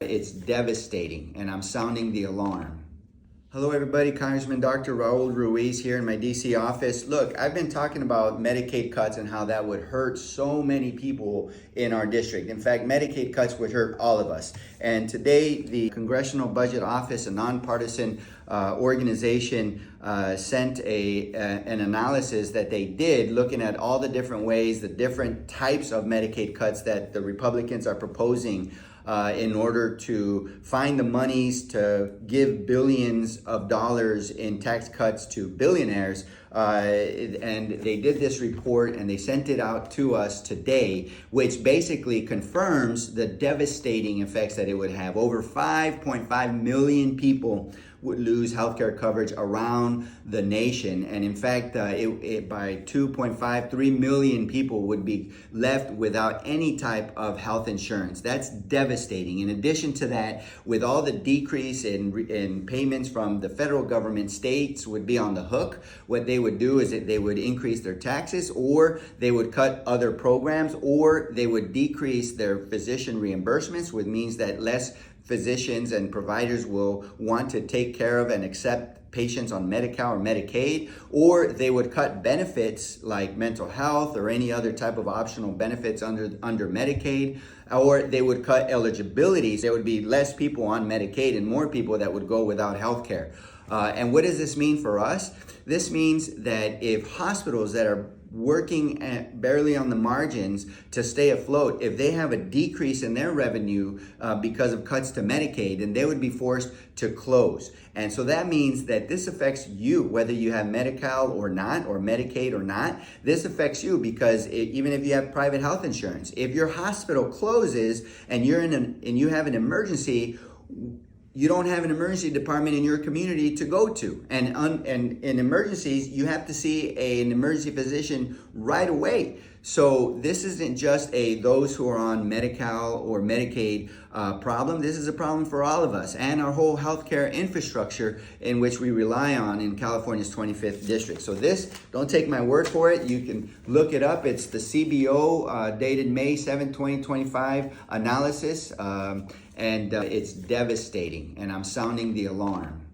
It's devastating, and I'm sounding the alarm. Hello everybody, Congressman Dr. Raul Ruiz here in my DC office. Look, I've been talking about Medicaid cuts and how that would hurt so many people in our district. In fact, Medicaid cuts would hurt all of us. And today, the Congressional Budget Office, a nonpartisan organization, sent an analysis that they did looking at all the different ways, the different types of Medicaid cuts that the Republicans are proposing in order to find the monies to give billions of dollars in tax cuts to billionaires. And they did this report and they sent it out to us today, which basically confirms the devastating effects that it would have. Over 5.5 million people would lose healthcare coverage around the nation. And in fact, by 2.53 million people would be left without any type of health insurance. That's devastating. In addition to that, with all the decrease in payments from the federal government, states would be on the hook. What they would do is that they would increase their taxes, or they would cut other programs, or they would decrease their physician reimbursements, which means that less physicians and providers will want to take care of and accept patients on Medi-Cal or Medicaid, or they would cut benefits like mental health or any other type of optional benefits under Medicaid, or they would cut eligibilities. There would be less people on Medicaid and more people that would go without health care. And what does this mean for us? This means that if hospitals that are working barely on the margins to stay afloat, if they have a decrease in their revenue because of cuts to Medicaid, then they would be forced to close. And so that means that this affects you, whether you have Medi-Cal or not, or Medicaid or not. This affects you because even if you have private health insurance, if your hospital closes and you have an emergency, you don't have an emergency department in your community to go to. And in emergencies, you have to see an emergency physician right away. So this isn't just those who are on Medi-Cal or Medicaid problem. This is a problem for all of us and our whole healthcare infrastructure in which we rely on in California's 25th district. So this, don't take my word for it. You can look it up. It's the CBO dated May 7, 2025 analysis. And it's devastating, and I'm sounding the alarm.